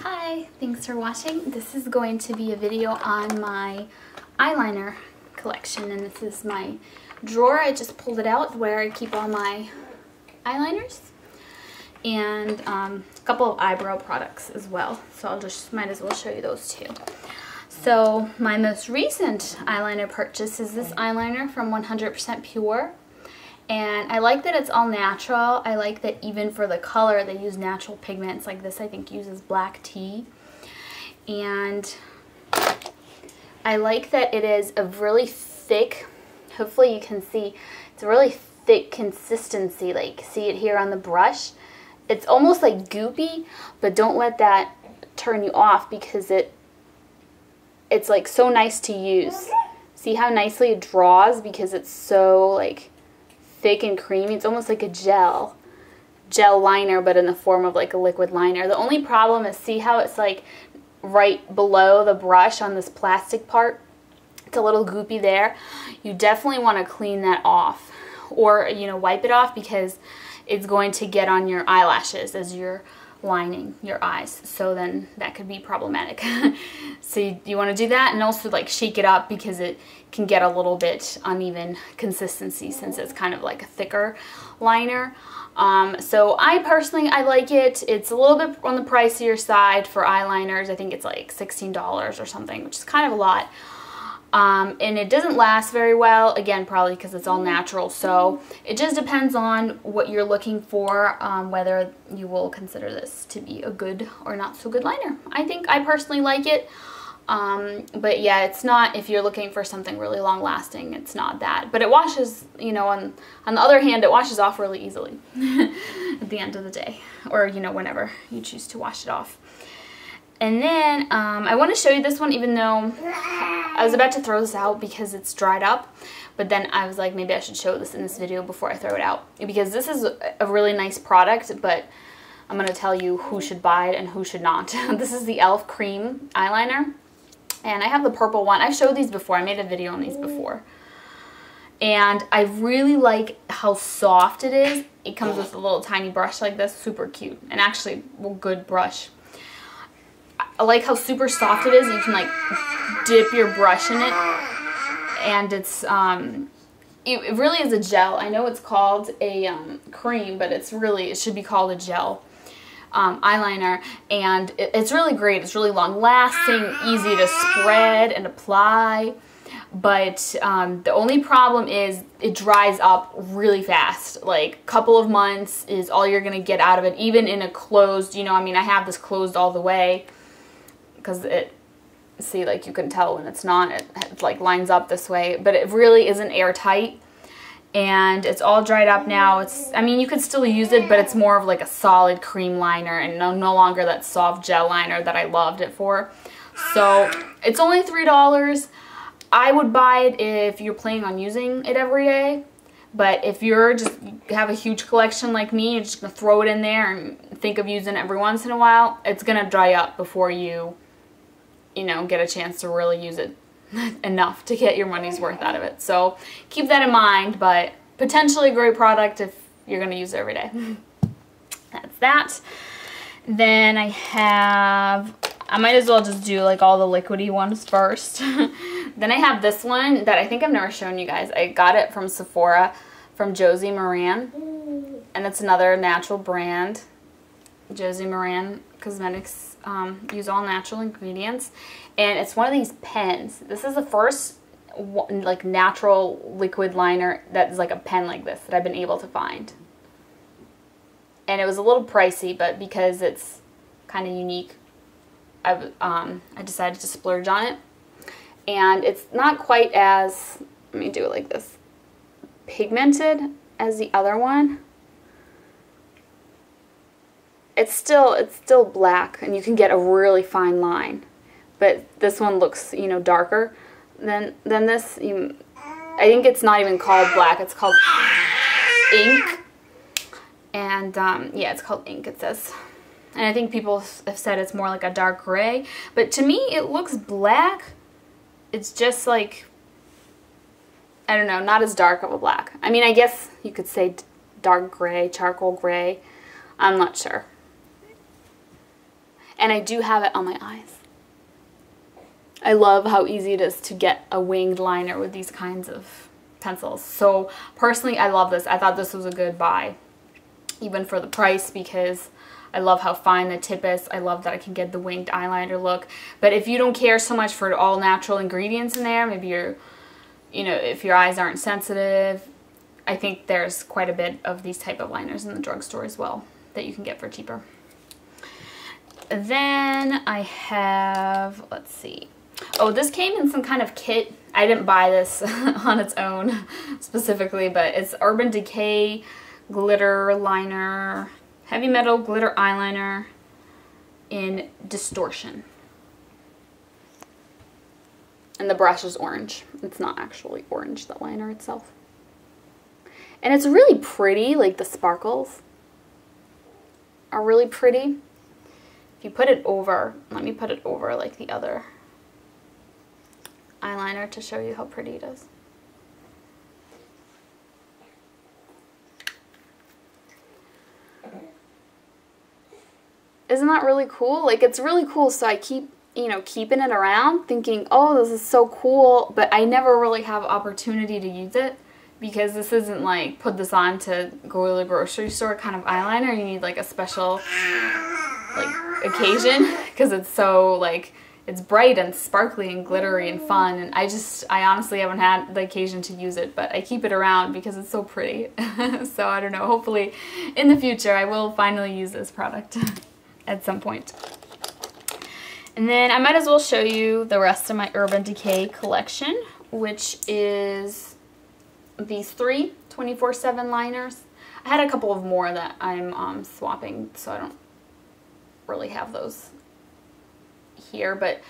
Hi, thanks for watching. This is going to be a video on my eyeliner collection, and this is my drawer. I just pulled it out where I keep all my eyeliners and a couple of eyebrow products as well. So I'll just might as well show you those too. So my most recent eyeliner purchase is this eyeliner from 100% Pure. And I like that it's all natural. I like that even for the color they use natural pigments. Like this I think uses black tea. And I like that it is a really thick, hopefully you can see, it's a really thick consistency. Like see it here on the brush. It's almost like goopy, but don't let that turn you off because it's like so nice to use. See how nicely it draws because it's so like thick and creamy. It's almost like a gel liner, but in the form of like a liquid liner. The only problem is see how it's like right below the brush on this plastic part. It's a little goopy there. You definitely want to clean that off, or wipe it off, because it's going to get on your eyelashes as you're lining your eyes, so then that could be problematic. So you want to do that, and also like shake it up because it can get a little bit uneven consistency since it's kind of like a thicker liner. So I personally like it. It's a little bit on the pricier side for eyeliners. I think it's like $16 or something, which is kind of a lot. And it doesn't last very well, again, probably because it's all natural. So it just depends on what you're looking for, whether you will consider this to be a good or not so good liner. I personally like it. But yeah, it's not, if you're looking for something really long lasting, it's not that. But it washes, on the other hand, it washes off really easily at the end of the day, or whenever you choose to wash it off. And then I want to show you this one, even though I was about to throw this out because it's dried up. But then I was like, maybe I should show this in this video before I throw it out, because this is a really nice product, but I'm going to tell you who should buy it and who should not. This is the e.l.f. Cream Eyeliner. And I have the purple one. I've showed these before. I made a video on these before. And I really like how soft it is. It comes with a little tiny brush like this. Super cute. And actually, well, good brush. I like how super soft it is. You can like dip your brush in it. And it's, it really is a gel. I know it's called a cream, but it should be called a gel. Eyeliner, and it's really great. It's really long lasting, easy to spread and apply, but the only problem is it dries up really fast. Like a couple of months is all you're gonna get out of it, even in a closed, I have this closed all the way because see, like you can tell when it's not, it like lines up this way, but it really isn't airtight. And it's all dried up now. You could still use it, but it's more of like a solid cream liner and no longer that soft gel liner that I loved it for. So it's only $3. I would buy it if you're planning on using it every day. But if you have a huge collection like me, you're just going to throw it in there and think of using it every once in a while, it's going to dry up before you, get a chance to really use it enough to get your money's worth out of it. So keep that in mind, but potentially a great product if you're going to use it every day. That's that. Then I might as well just do like all the liquidy ones first. Then I have this one that I think I've never shown you guys. I got it from Sephora from Josie Maran, and it's another natural brand. Josie Maran Cosmetics use all natural ingredients, and it's one of these pens. This is the first like natural liquid liner that is like a pen like this that I've been able to find, and it was a little pricey, but because it's kind of unique, I decided to splurge on it. And it's not quite as, let me do it like this, pigmented as the other one. It's still black, and you can get a really fine line, but this one looks darker than this. I think it's not even called black, it's called ink, and yeah, it's called ink, it says. And I think people have said it's more like a dark gray, but to me it looks black. It's just like, I don't know, not as dark of a black. I guess you could say dark gray, charcoal gray, I'm not sure. and I do have it on my eyes. I love how easy it is to get a winged liner with these kinds of pencils. So personally, I love this. I thought this was a good buy, even for the price, because I love how fine the tip is. I love that I can get the winged eyeliner look. But if you don't care so much for all natural ingredients in there, maybe you're, you know, if your eyes aren't sensitive, I think there's quite a bit of these type of liners in the drugstore as well that you can get for cheaper. Then I have, let's see. Oh, this came in some kind of kit. I didn't buy this on its own specifically, but it's Urban Decay glitter liner, heavy metal glitter eyeliner in Distortion. And the brush is orange. It's not actually orange, the liner itself. And it's really pretty, like the sparkles are really pretty. If you put it over, let me put it over like the other eyeliner to show you how pretty it is. Isn't that really cool? Like, it's really cool, so I keep, you know, keeping it around thinking, oh, this is so cool, but I never really have opportunity to use it because this isn't like put this on to go to the grocery store kind of eyeliner. You need like a special like occasion because it's so like, it's bright and sparkly and glittery and fun, and I honestly haven't had the occasion to use it, but I keep it around because it's so pretty. So I don't know, hopefully in the future I will finally use this product at some point. And then I might as well show you the rest of my Urban Decay collection, which is these three 24/7 liners. I had a couple of more that I'm swapping, so I don't really have those here, but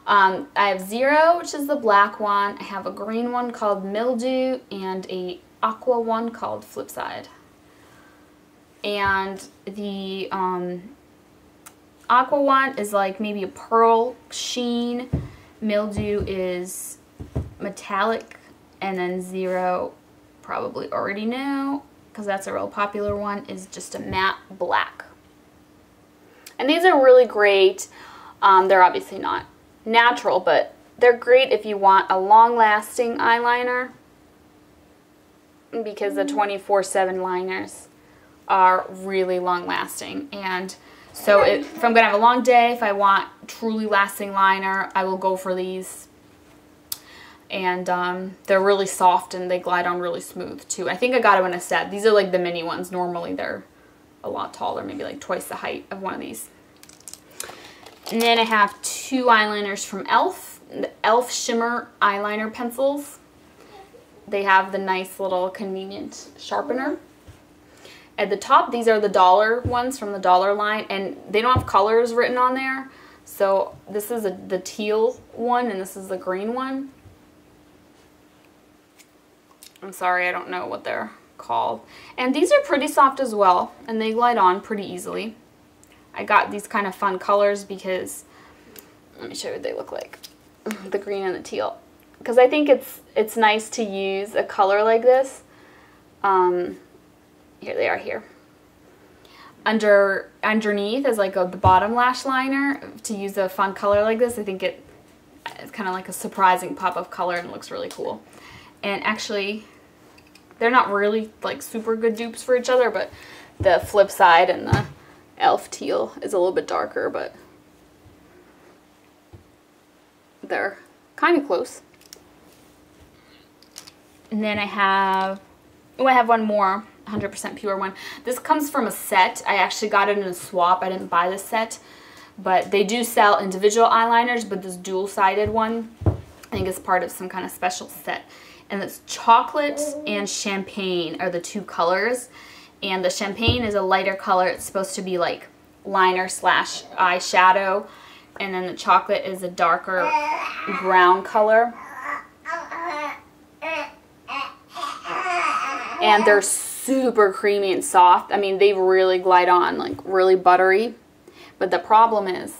I have Zero, which is the black one. I have a green one called Mildew and a aqua one called Flipside. And the aqua one is like maybe a pearl sheen, Mildew is metallic, and then Zero, probably already know because that's a real popular one, is just a matte black. And these are really great. They're obviously not natural, but they're great if you want a long-lasting eyeliner because the 24/7 liners are really long-lasting. And so if I'm going to have a long day, if I want truly lasting liner, I will go for these. And they're really soft and they glide on really smooth too. I think I got them in a set. These are like the mini ones. Normally they're a lot taller, maybe like twice the height of one of these. And then I have two eyeliners from e.l.f. The e.l.f. Shimmer eyeliner pencils. They have the nice little convenient sharpener. At the top, these are the dollar ones from the dollar line, and they don't have colors written on there. So this is the teal one, and this is the green one. I'm sorry, I don't know what they're called. And these are pretty soft as well, and they glide on pretty easily. I got these kind of fun colors because, let me show you what they look like, the green and the teal. Because I think it's nice to use a color like this. Here they are here. Underneath is like the bottom lash liner. To use a fun color like this, I think it's kind of like a surprising pop of color and looks really cool. And actually, they're not really like super good dupes for each other, but the Flipside and the e.l.f. Teal is a little bit darker, but they're kind of close. And then I have one more 100% pure one. This comes from a set. I actually got it in a swap. I didn't buy this set, but they do sell individual eyeliners, but this dual-sided one, I think it's part of some kind of special set. And it's chocolate and champagne are the two colors. And the champagne is a lighter color. It's supposed to be like liner slash eyeshadow. And then the chocolate is a darker brown color. And they're super creamy and soft. I mean, they really glide on, like really buttery. But the problem is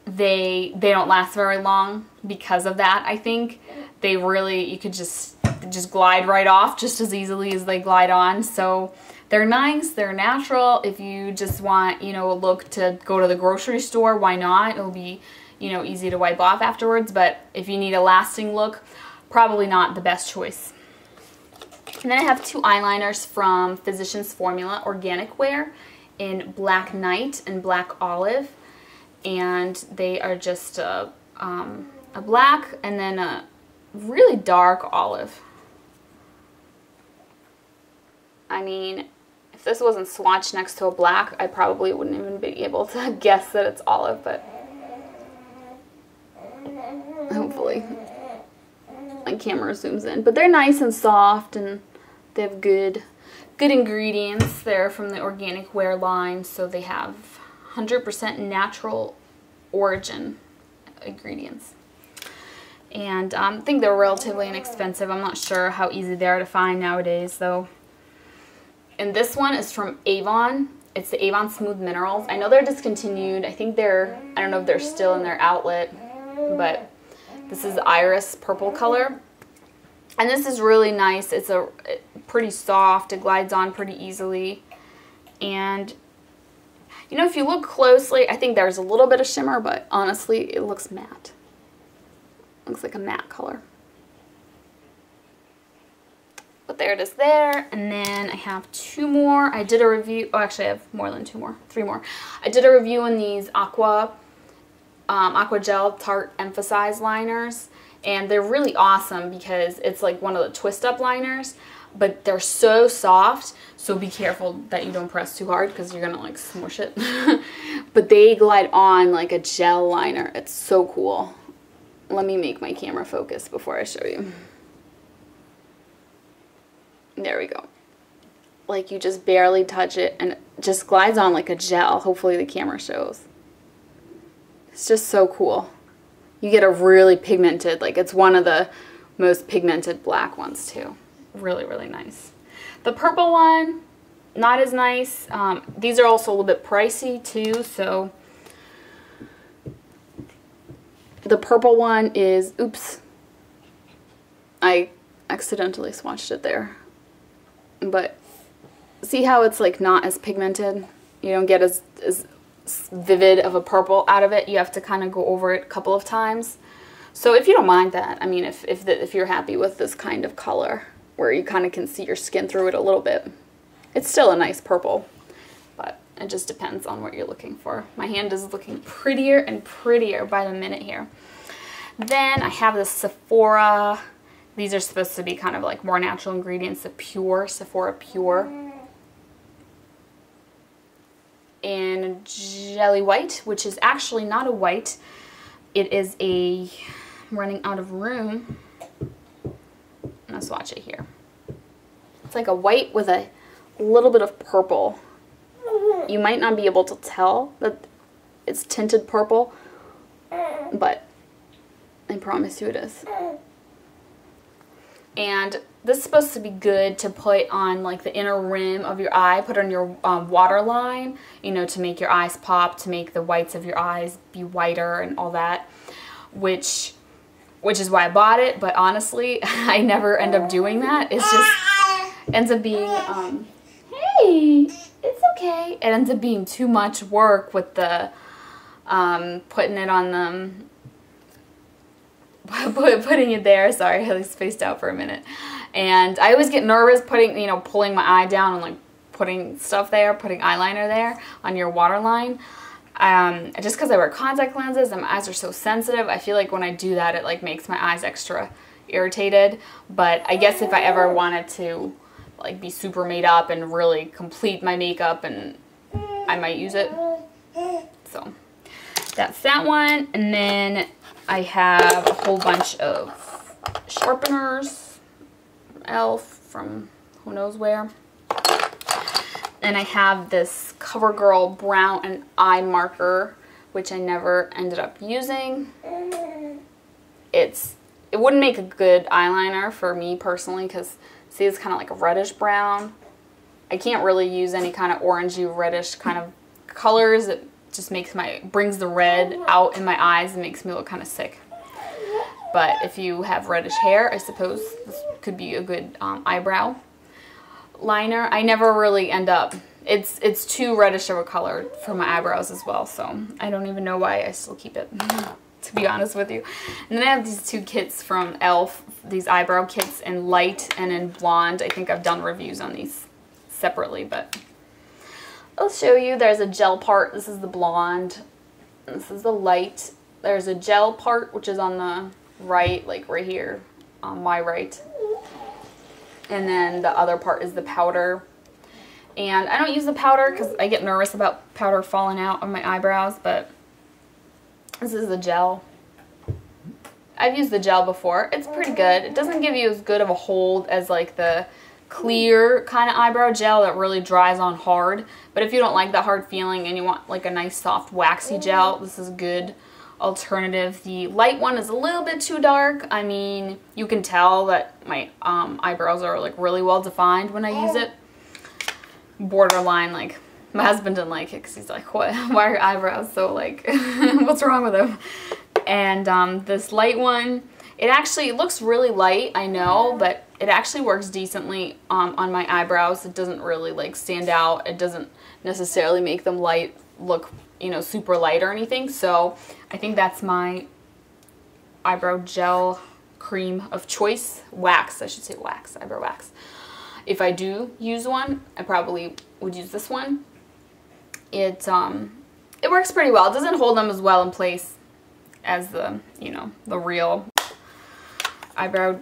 they don't last very long because of that. I think they really, you could just just glide right off just as easily as they glide on. So they're nice, they're natural. If you just want, you know, a look to go to the grocery store, why not? It'll be, you know, easy to wipe off afterwards. But if you need a lasting look, probably not the best choice. And then I have two eyeliners from Physicians Formula Organic Wear in Black Night and Black Olive. And they are just a black and then a really dark olive. I mean, if this wasn't swatched next to a black, I probably wouldn't even be able to guess that it's olive, but hopefully my camera zooms in. But they're nice and soft, and they have good ingredients. They're from the Organic Wear line, so they have 100% natural origin ingredients. And I think they're relatively inexpensive. I'm not sure how easy they are to find nowadays, though. And this one is from AVON. It's the AVON Smooth Minerals. I know they're discontinued. I think they're, I don't know if they're still in their outlet, but this is Iris purple color. And this is really nice. It's pretty soft. It glides on pretty easily. And, you know, if you look closely, I think there's a little bit of shimmer, but honestly, it looks matte. Looks like a matte color. But there it is there. And then I have two more. I did a review. Oh, actually, I have more than two more. Three more. I did a review on these aqua-gel Tarte emphasEYES liners. And they're really awesome because it's like one of the twist-up liners. But they're so soft. So be careful that you don't press too hard because you're going to like smush it. But they glide on like a gel liner. It's so cool. Let me make my camera focus before I show you. There we go. Like you just barely touch it and it just glides on like a gel. Hopefully the camera shows. It's just so cool. You get a really pigmented, like it's one of the most pigmented black ones too. Really, really nice. The purple one, not as nice. These are also a little bit pricey too, so the purple one is, oops, I accidentally swatched it there. But see how it's like not as pigmented? You don't get as vivid of a purple out of it. You have to kind of go over it a couple of times. So if you don't mind that, I mean, if you're happy with this kind of color where you kind of can see your skin through it a little bit, it's still a nice purple. But it just depends on what you're looking for. My hand is looking prettier and prettier by the minute here. Then I have the Sephora. These are supposed to be kind of like more natural ingredients. The Pure, Sephora Pure. In Jelly White, which is actually not a white. It is a, I'm running out of room. Let's swatch it here. It's like a white with a little bit of purple. You might not be able to tell that it's tinted purple, but I promise you it is. And this is supposed to be good to put on like the inner rim of your eye, put on your waterline, you know, to make your eyes pop, to make the whites of your eyes be whiter and all that, which is why I bought it. But honestly, I never end up doing that. It's just ends up being, hey, it's okay. It ends up being too much work with the putting it on them. Putting it there, sorry, I was spaced out for a minute. And I always get nervous putting, you know, pulling my eye down and like putting stuff there, putting eyeliner there on your waterline. Just because I wear contact lenses and my eyes are so sensitive, I feel like when I do that, it like makes my eyes extra irritated. But I guess if I ever wanted to like be super made up and really complete my makeup, and I might use it. So that's that one. And then I have a whole bunch of sharpeners, e.l.f. from who knows where. And I have this CoverGirl brown and eye marker, which I never ended up using. It wouldn't make a good eyeliner for me personally because, see, it's kind of like a reddish brown. I can't really use any kind of orangey reddish kind of colors. It just brings the red out in my eyes and makes me look kind of sick. But if you have reddish hair, I suppose this could be a good eyebrow liner. I never really end up, it's too reddish of a color for my eyebrows as well, so I don't even know why I still keep it, to be honest with you. And then I have these two kits from e.l.f., these eyebrow kits in light and in blonde. I think I've done reviews on these separately, but I'll show you. There's a gel part. This is the blonde. This is the light. There's a gel part, which is on the right, like right here on my right. And then the other part is the powder. And I don't use the powder because I get nervous about powder falling out on my eyebrows, but this is the gel. I've used the gel before. It's pretty good. It doesn't give you as good of a hold as like the clear kind of eyebrow gel that really dries on hard. But if you don't like that hard feeling and you want like a nice soft waxy gel, this is a good alternative. The light one is a little bit too dark. I mean, you can tell that my eyebrows are like really well defined when I use it. Borderline, like my husband didn't like it because he's like, what? Why are your eyebrows so like, what's wrong with them? And this light one, it looks really light, I know, but it actually works decently on my eyebrows. It doesn't really like stand out. It doesn't necessarily make them look, you know, super light or anything. So I think that's my eyebrow gel cream of choice. Wax, I should say wax, eyebrow wax. If I do use one, I probably would use this one. It works pretty well. It doesn't hold them as well in place as the, you know, the real eyebrow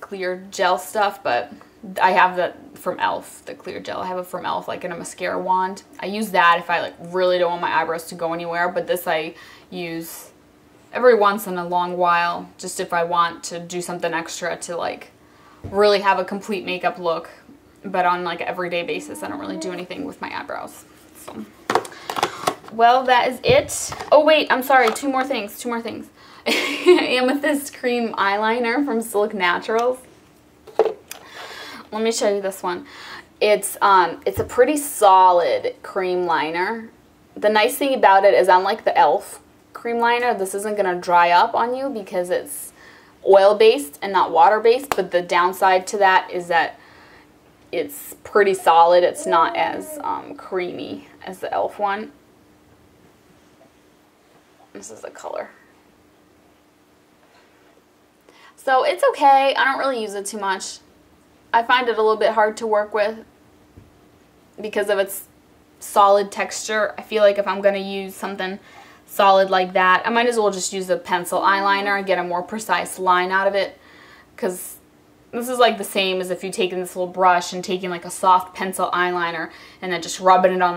clear gel stuff, but I have that from e.l.f., the clear gel. I have it from e.l.f. like in a mascara wand. I use that if I like really don't want my eyebrows to go anywhere, but this I use every once in a long while, just if I want to do something extra to like really have a complete makeup look. But on like an everyday basis, I don't really do anything with my eyebrows. So, well, that is it. Oh wait, I'm sorry, two more things. Amethyst cream eyeliner from Silk Naturals. Let me show you this one. It's a pretty solid cream liner. The nice thing about it is, unlike the e.l.f. cream liner, this isn't going to dry up on you because it's oil-based and not water-based, but the downside to that is that it's pretty solid. It's not as creamy as the e.l.f. one. This is the color. So it's okay. I don't really use it too much. I find it a little bit hard to work with because of its solid texture. I feel like if I'm going to use something solid like that, I might as well just use a pencil eyeliner and get a more precise line out of it, because this is like the same as if you taking this little brush and taking like a soft pencil eyeliner and then just rubbing it on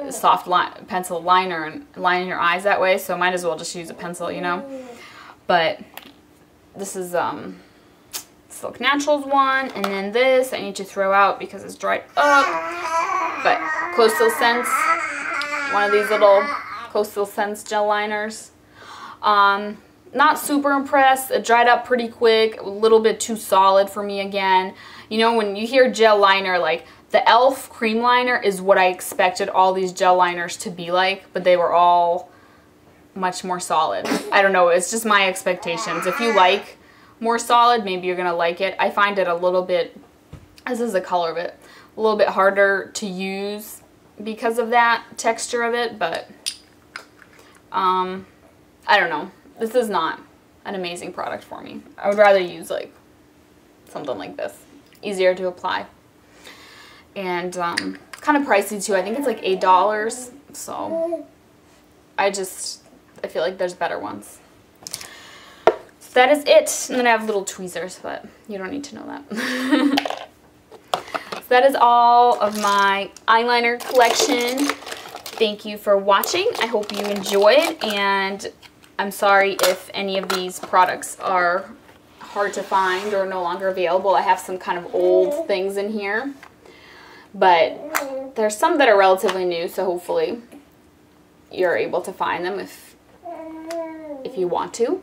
the soft pencil liner and lining your eyes that way. So I might as well just use a pencil, you know. But this is Silk Naturals one, and then this I need to throw out because it's dried up. But Coastal Scents, one of these little Coastal Scents gel liners. Not super impressed. It dried up pretty quick, a little bit too solid for me again. You know, when you hear gel liner, like the e.l.f. cream liner is what I expected all these gel liners to be like, but they were all much more solid. I don't know, it's just my expectations. If you like more solid, maybe you're gonna like it. I find it a little bit, this is the color of it, a little bit harder to use because of that texture of it, but I don't know. This is not an amazing product for me. I would rather use like something like this. Easier to apply. And kind of pricey too. I think it's like $8. So I feel like there's better ones. So that is it. And then I have little tweezers, but you don't need to know that. So that is all of my eyeliner collection. Thank you for watching. I hope you enjoyed, and I'm sorry if any of these products are hard to find or no longer available. I have some kind of old things in here, but there's some that are relatively new, so hopefully you're able to find them if you want to.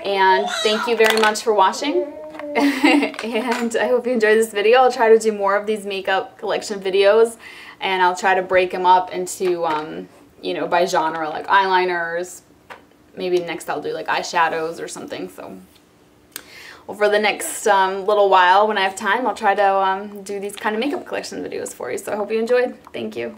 And thank you very much for watching, and I hope you enjoyed this video. I'll try to do more of these makeup collection videos, and I'll try to break them up into, you know, by genre, like eyeliners. Maybe next I'll do like eyeshadows or something. So over the next little while when I have time, I'll try to do these kind of makeup collection videos for you. So I hope you enjoyed. Thank you.